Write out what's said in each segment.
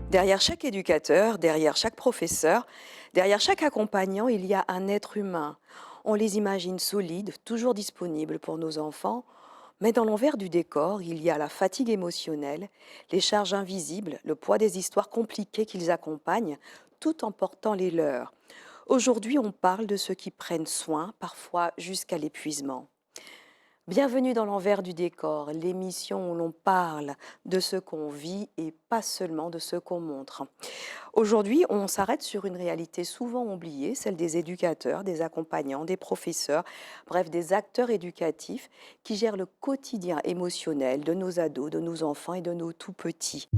Derrière chaque éducateur, derrière chaque professeur, derrière chaque accompagnant, il y a un être humain. On les imagine solides, toujours disponibles pour nos enfants, mais dans l'envers du décor, il y a la fatigue émotionnelle, les charges invisibles, le poids des histoires compliquées qu'ils accompagnent, tout en portant les leurs. Aujourd'hui, on parle de ceux qui prennent soin, parfois jusqu'à l'épuisement. Bienvenue dans l'envers du décor, l'émission où l'on parle de ce qu'on vit et pas seulement de ce qu'on montre. Aujourd'hui, on s'arrête sur une réalité souvent oubliée, celle des éducateurs, des accompagnants, des professeurs, bref, des acteurs éducatifs qui gèrent le quotidien émotionnel de nos ados, de nos enfants et de nos tout petits.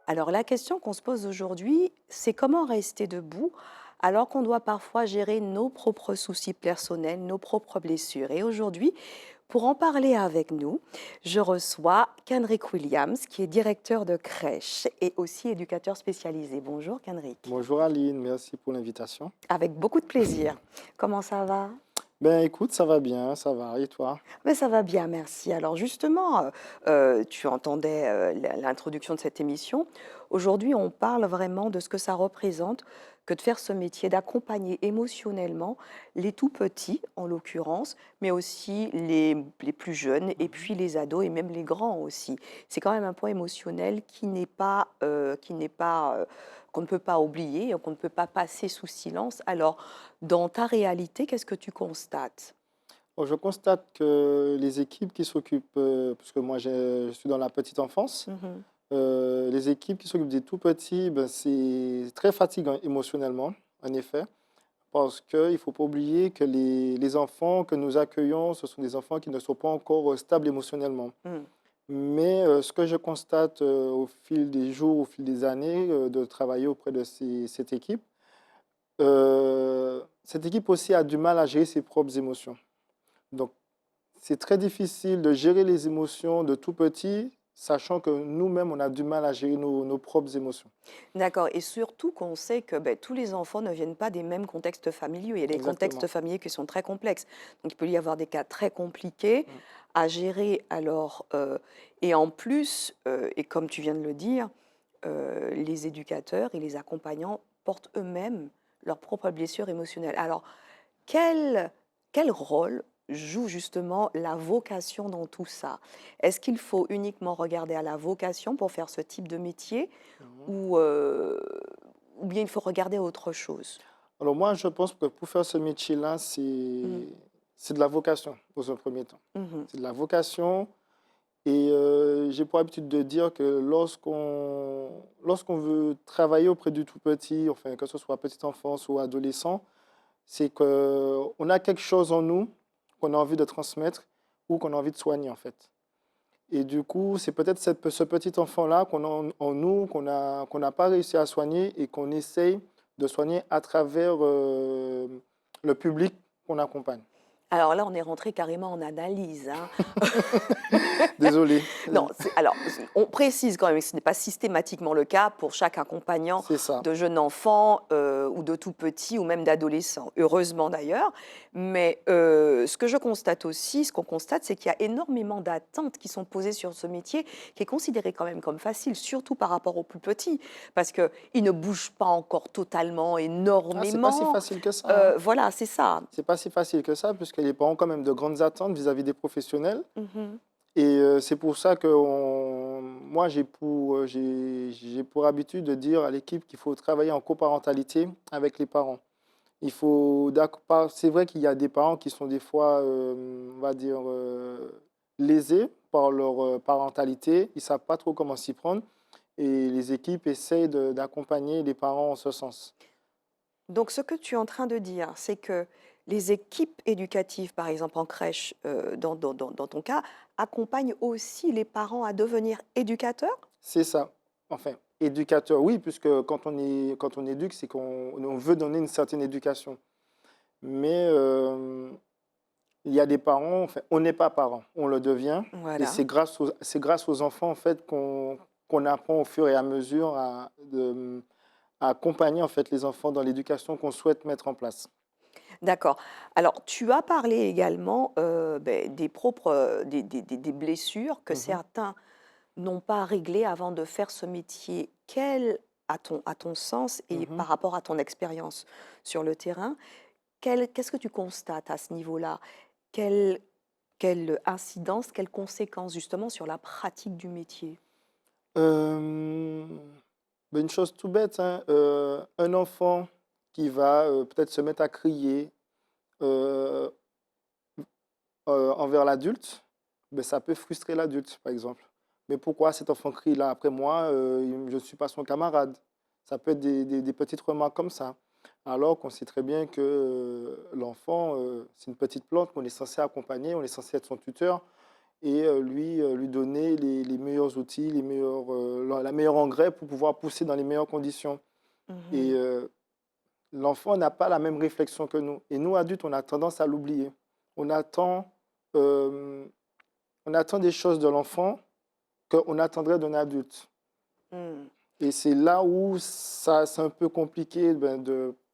Alors la question qu'on se pose aujourd'hui, c'est comment rester debout alors qu'on doit parfois gérer nos propres soucis personnels, nos propres blessures. Et aujourd'hui, pour en parler avec nous, je reçois Kenrick Williams, qui est directeur de crèche et aussi éducateur spécialisé. Bonjour Kenrick. Bonjour Aline, merci pour l'invitation. Avec beaucoup de plaisir. Comment ça va? Ben écoute, ça va bien, ça va. Et toi? Mais ça va bien, merci. Alors justement, tu entendais l'introduction de cette émission. Aujourd'hui, on parle vraiment de ce que ça représente que de faire ce métier, d'accompagner émotionnellement les tout petits, en l'occurrence, mais aussi les plus jeunes, et Mhm. puis les ados, et même les grands aussi. C'est quand même un point émotionnel qu'on ne peut pas oublier, qu'on ne peut pas passer sous silence. Alors, dans ta réalité, qu'est-ce que tu constates? Bon, je constate que les équipes qui s'occupent, parce que moi je suis dans la petite enfance, Mhm. les équipes qui s'occupent des tout petits, ben, c'est très fatigant émotionnellement, en effet, parce qu'il ne faut pas oublier que les enfants que nous accueillons, ce sont des enfants qui ne sont pas encore stables émotionnellement. Mm. Mais ce que je constate au fil des jours, au fil des années de travailler auprès de cette équipe, cette équipe aussi a du mal à gérer ses propres émotions. Donc, c'est très difficile de gérer les émotions de tout petit, sachant que nous-mêmes, on a du mal à gérer nos propres émotions. D'accord, et surtout qu'on sait que tous les enfants ne viennent pas des mêmes contextes familiaux. Il y a des contextes Exactement. familiaux qui sont très complexes. Donc il peut y avoir des cas très compliqués Mm. à gérer. Alors, et en plus, et comme tu viens de le dire, les éducateurs et les accompagnants portent eux-mêmes leurs propres blessures émotionnelles. Alors, quel, quel rôle joue justement la vocation dans tout ça? Est-ce qu'il faut uniquement regarder à la vocation pour faire ce type de métier Mhm. ou, heu, ou bien il faut regarder à autre chose? Alors moi, je pense que pour faire ce métier-là, Mmh. c'est de la vocation, dans un premier temps. Mmh. C'est de la vocation. Et j'ai pour habitude de dire que lorsqu'on veut travailler auprès du tout petit, enfin, que ce soit petite enfance ou adolescent, c'est qu'on a quelque chose en nous qu'on a envie de transmettre ou qu'on a envie de soigner, en fait. Et du coup, c'est peut-être ce petit enfant-là qu'on a en nous, qu'on n'a pas réussi à soigner et qu'on essaye de soigner à travers le public qu'on accompagne. Alors là, on est rentré carrément en analyse, hein. Désolé, Non, alors, on précise quand même que ce n'est pas systématiquement le cas pour chaque accompagnant c'est ça. de jeune enfant, ou de tout petit ou même d'adolescent, heureusement d'ailleurs. Mais ce que je constate aussi, ce qu'on constate, c'est qu'il y a énormément d'attentes qui sont posées sur ce métier, qui est considéré quand même comme facile, surtout par rapport aux plus petits, parce qu'ils ne bougent pas encore totalement, Ah, c'est pas si énormément. facile que ça, hein. Voilà, c'est ça. C'est pas si facile que ça, puisque les parents ont quand même de grandes attentes vis-à-vis des professionnels. Mhm. Et c'est pour ça que moi, j'ai pour habitude de dire à l'équipe qu'il faut travailler en coparentalité avec les parents. C'est vrai qu'il y a des parents qui sont des fois, on va dire, lésés par leur parentalité. Ils ne savent pas trop comment s'y prendre. Et les équipes essayent d'accompagner les parents en ce sens. Donc, ce que tu es en train de dire, c'est que les équipes éducatives, par exemple en crèche, dans ton cas, accompagnent aussi les parents à devenir éducateurs? C'est ça. Enfin, éducateur, oui, puisque quand on éduque, c'est qu'on veut donner une certaine éducation. Mais il y a des parents, enfin, on n'est pas parent, on le devient. Et Voilà. c'est grâce aux enfants, en fait, qu'on apprend au fur et à mesure à accompagner, en fait, les enfants dans l'éducation qu'on souhaite mettre en place. D'accord. Alors, tu as parlé également, des blessures que Mhm, certains n'ont pas réglées avant de faire ce métier. À ton sens et mhm. par rapport à ton expérience sur le terrain, qu'est-ce que tu constates à ce niveau-là? Quelle quelle incidence, quelles conséquences justement sur la pratique du métier? Euh, Ben, une chose tout bête, hein, un enfant qui va peut-être se mettre à crier euh, envers l'adulte, ben, ça peut frustrer l'adulte, par exemple. Mais pourquoi cet enfant crie là après moi, je ne suis pas son camarade? Ça peut être des petites remarques comme ça. Alors qu'on sait très bien que l'enfant, c'est une petite plante qu'on est censé accompagner, on est censé être son tuteur et lui donner les meilleurs outils, la meilleure engrais pour pouvoir pousser dans les meilleures conditions. Et Mmh. l'enfant n'a pas la même réflexion que nous. Et nous, adultes, on a tendance à l'oublier. On attend, euh, on attend des choses de l'enfant qu'on attendrait d'un adulte. Mmh. Et c'est là où ça, c'est un peu compliqué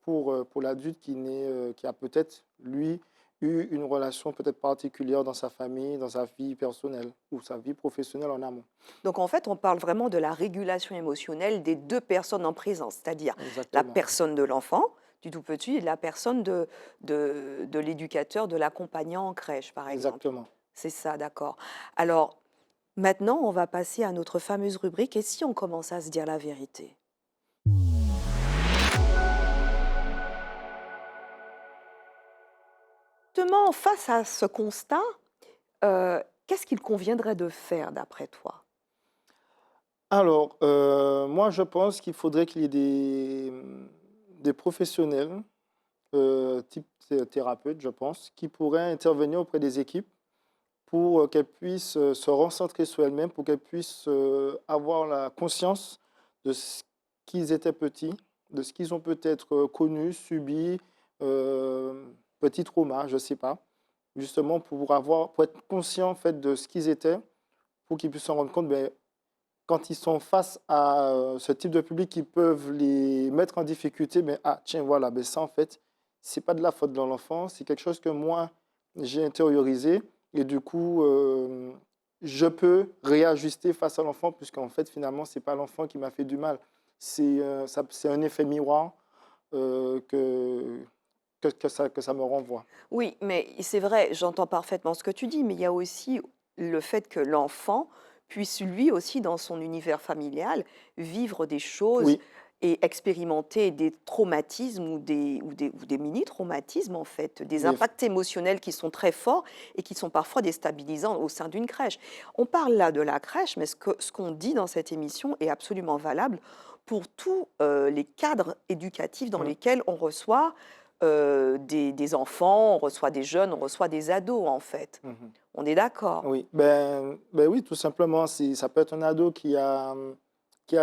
pour l'adulte qui a peut-être, lui, eu une relation peut-être particulière dans sa famille, dans sa vie personnelle ou sa vie professionnelle en amont. Donc en fait, on parle vraiment de la régulation émotionnelle des 2 personnes en présence, c'est-à-dire la Exactement. personne de l'enfant, du tout petit et la personne de l'éducateur, de l'accompagnant en crèche, par exemple. Exactement. C'est ça, d'accord. Alors maintenant, on va passer à notre fameuse rubrique «Et si on commence à se dire la vérité?» Justement, face à ce constat, qu'est-ce qu'il conviendrait de faire d'après toi? Alors, moi, je pense qu'il faudrait qu'il y ait des professionnels type thérapeute, je pense, qui pourraient intervenir auprès des équipes pour qu'elles puissent se recentrer sur elles-mêmes, pour qu'elles puissent avoir la conscience de ce qu'ils étaient petits, de ce qu'ils ont peut-être connu, subi, euh, petit trauma, je ne sais pas, justement pour être conscient en fait de ce qu'ils étaient, pour qu'ils puissent se rendre compte, ben, quand ils sont face à ce type de public qui peuvent les mettre en difficulté, ben, ah, tiens, voilà, ben, ça, en fait, c'est pas de la faute de l'enfant, c'est quelque chose que moi, j'ai intériorisé. Et du coup, je peux réajuster face à l'enfant, puisqu'en fait, finalement, c'est pas l'enfant qui m'a fait du mal. C'est un effet miroir euh, que, que ça me renvoie. Oui, mais c'est vrai, j'entends parfaitement ce que tu dis, mais il y a aussi le fait que l'enfant puisse lui aussi, dans son univers familial, vivre des choses Oui, et expérimenter des traumatismes ou des mini-traumatismes, en fait, des mais impacts émotionnels qui sont très forts et qui sont parfois déstabilisants au sein d'une crèche. On parle là de la crèche, mais ce qu'on dit dans cette émission est absolument valable pour tous les cadres éducatifs dans mm, lesquels on reçoit des enfants, on reçoit des jeunes, on reçoit des ados, en fait. mhm. On est d'accord? Oui, ben oui, tout simplement, ça peut être un ado qui a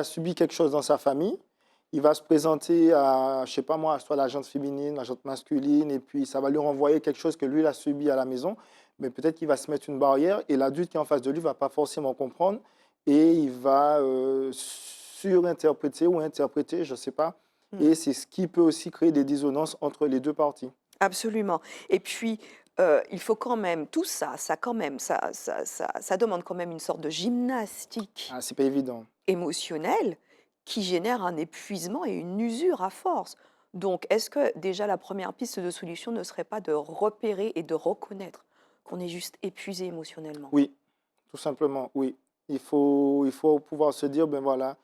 subi quelque chose dans sa famille. Il va se présenter à, je sais pas moi, soit la jante féminine, la jante masculine, et puis ça va lui renvoyer quelque chose que lui, il a subi à la maison. Mais peut-être qu'il va se mettre une barrière et l'adulte qui est en face de lui va pas forcément comprendre et il va surinterpréter ou interpréter, je sais pas. Mmh. Et c'est ce qui peut aussi créer des dissonances entre les deux parties. Absolument. Et puis, il faut quand même tout ça, ça quand même, ça demande quand même une sorte de gymnastique Ah, c'est pas évident. émotionnelle qui génère un épuisement et une usure à force. Donc, est-ce que déjà la première piste de solution ne serait pas de repérer et de reconnaître qu'on est juste épuisé émotionnellement? Oui, tout simplement, oui. Il faut pouvoir se dire, ben voilà,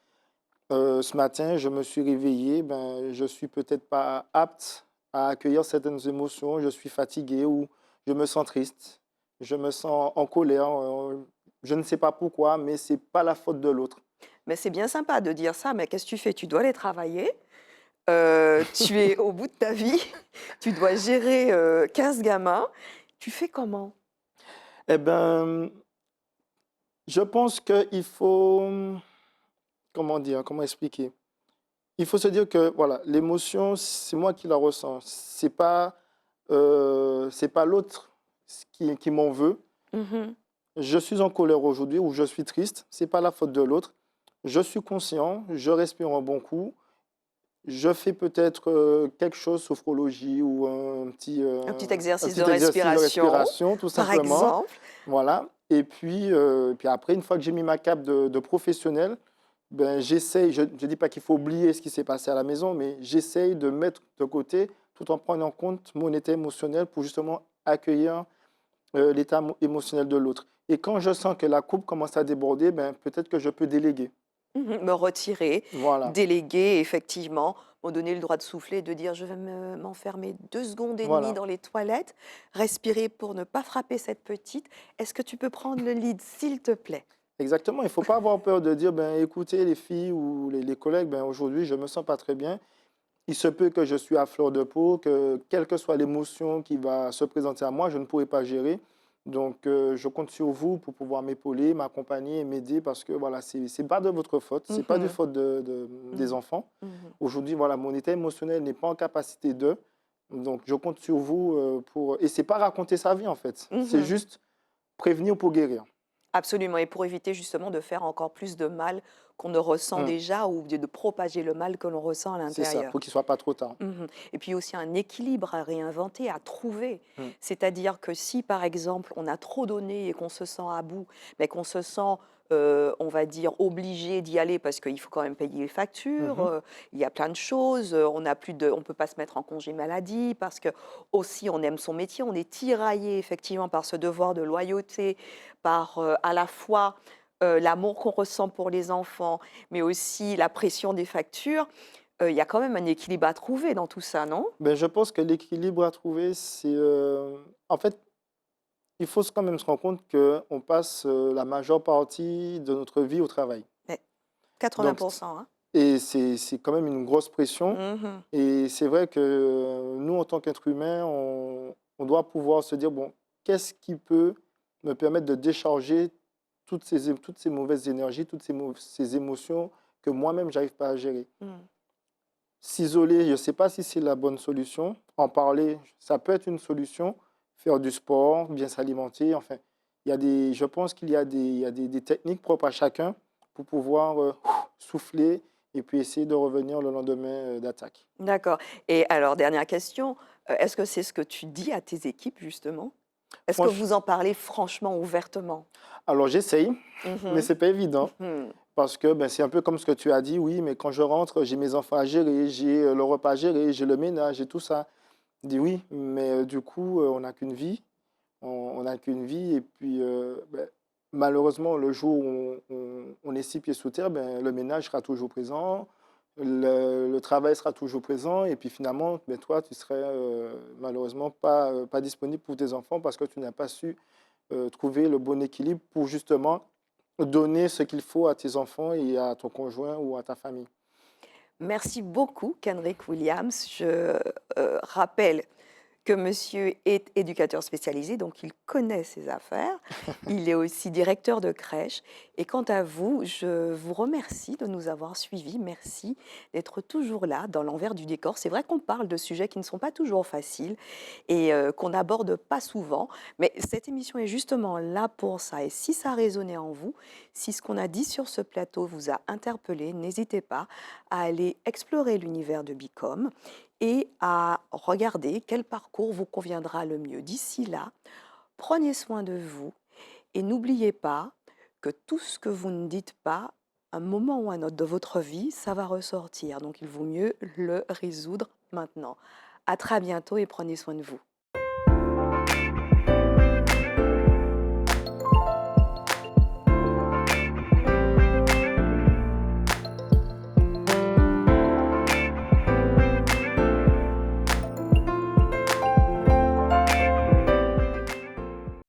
ce matin, je me suis réveillé, ben, je suis peut-être pas apte à accueillir certaines émotions, je suis fatigué ou je me sens triste, je me sens en colère, je ne sais pas pourquoi, mais c'est pas la faute de l'autre. Mais c'est bien sympa de dire ça, mais qu'est-ce que tu fais? Tu dois aller travailler, tu es au bout de ta vie, tu dois gérer, 15 gamins. Tu fais comment? Eh ben, je pense qu'il faut, comment dire, comment expliquer? Il faut se dire que voilà, l'émotion, c'est moi qui la ressens. C'est pas l'autre qui m'en veut. Mmh. Je suis en colère aujourd'hui ou je suis triste. C'est pas la faute de l'autre. Je suis conscient, je respire un bon coup Je fais peut-être, quelque chose, sophrologie ou Un petit un exercice de petit exercice de respiration, respiration tout par simplement, exemple. voilà et puis après une fois que j'ai mis ma cape de professionnel, ben, j'essaye, je ne dis pas qu'il faut oublier ce qui s'est passé à la maison, mais j'essaye de mettre de côté tout en prenant en compte mon état émotionnel pour justement accueillir, l'état émotionnel de l'autre et quand je sens que la coupe commence à déborder, ben, peut-être que je peux déléguer. Me retirer, Voilà, déléguer effectivement, me donner le droit de souffler, de dire: «Je vais m'enfermer 2 secondes et demie voilà. dans les toilettes, respirer pour ne pas frapper cette petite. Est-ce que tu peux prendre le lead, s'il te plaît?» Exactement, il ne faut pas avoir peur de dire: «Ben, écoutez les filles ou les collègues, ben, aujourd'hui je ne me sens pas très bien. Il se peut que je suis à fleur de peau, que quelle que soit l'émotion qui va se présenter à moi, je ne pourrai pas gérer. Donc je compte sur vous pour pouvoir m'épauler, m'accompagner et m'aider parce que voilà, c'est pas de votre faute, c'est pas du Mmh. faute des Mmh. enfants. Mmh. Aujourd'hui, voilà, mon état émotionnel n'est pas en capacité de, donc je compte sur vous, pour et c'est pas raconter sa vie en fait, c'est Mmh. juste prévenir pour guérir». Absolument, et pour éviter justement de faire encore plus de mal qu'on ne ressent Mmh, déjà, ou de propager le mal que l'on ressent à c'est ça, l'intérieur. pour qu'il soit pas trop tard. Mmh. Et puis aussi un équilibre à réinventer, à trouver. Mmh. C'est-à-dire que si, par exemple, on a trop donné et qu'on se sent à bout, mais qu'on se sent, on va dire, obligé d'y aller parce qu'il faut quand même payer les factures, Mmh. il y a plein de choses, on peut pas se mettre en congé maladie parce que aussi on aime son métier, on est tiraillé effectivement par ce devoir de loyauté, par, à la fois, l'amour qu'on ressent pour les enfants, mais aussi la pression des factures. Il y a quand même un équilibre à trouver dans tout ça, non? Ben, je pense que l'équilibre à trouver, c'est, en fait, il faut quand même se rendre compte qu'on passe, la majeure partie de notre vie au travail. Ouais, 80, Donc c hein? et c'est quand même une grosse pression Mmh. et c'est vrai que nous, en tant qu'être humain, on doit pouvoir se dire: «Bon, qu'est-ce qui peut me permettre de décharger toutes ces mauvaises énergies, toutes ces émotions que moi-même j'arrive pas à gérer?» Mmh. S'isoler, je ne sais pas si c'est la bonne solution. En parler, ça peut être une solution. Faire du sport, bien s'alimenter, enfin, je pense qu'il y a des techniques propres à chacun pour pouvoir souffler et puis essayer de revenir le lendemain d'attaque. D'accord, et alors dernière question, est-ce que c'est ce que tu dis à tes équipes justement? Est-ce que Franch- vous en parlez franchement, ouvertement? Alors j'essaye, mais Mmh. c'est pas évident Mmh. parce que ben, c'est un peu comme ce que tu as dit, oui, mais quand je rentre, j'ai mes enfants à gérer, j'ai le repas à gérer, j'ai le ménage, j'ai tout ça. Je dis oui, mais du coup, on n'a qu'une vie. On n'a qu'une vie et puis, beh, malheureusement, le jour où on est 6 pieds sous terre, ben, le ménage sera toujours présent, le travail sera toujours présent et puis finalement, beh, toi, tu serais, malheureusement pas disponible pour tes enfants parce que tu n'as pas su, trouver le bon équilibre pour justement donner ce qu'il faut à tes enfants et à ton conjoint ou à ta famille. Merci beaucoup Kenrick Williams. Je, rappelle que monsieur est éducateur spécialisé, donc il connaît ses affaires. Il est aussi directeur de crèche. Et quant à vous, je vous remercie de nous avoir suivis. Merci d'être toujours là, dans l'envers du décor. C'est vrai qu'on parle de sujets qui ne sont pas toujours faciles et qu'on n'aborde pas souvent. Mais cette émission est justement là pour ça. Et si ça a résonné en vous, si ce qu'on a dit sur ce plateau vous a interpellé, n'hésitez pas à aller explorer l'univers de Bicom et à regarder quel parcours vous conviendra le mieux. D'ici là, prenez soin de vous et n'oubliez pas que tout ce que vous ne dites pas, un moment ou un autre de votre vie, ça va ressortir. Donc il vaut mieux le résoudre maintenant. À très bientôt et prenez soin de vous.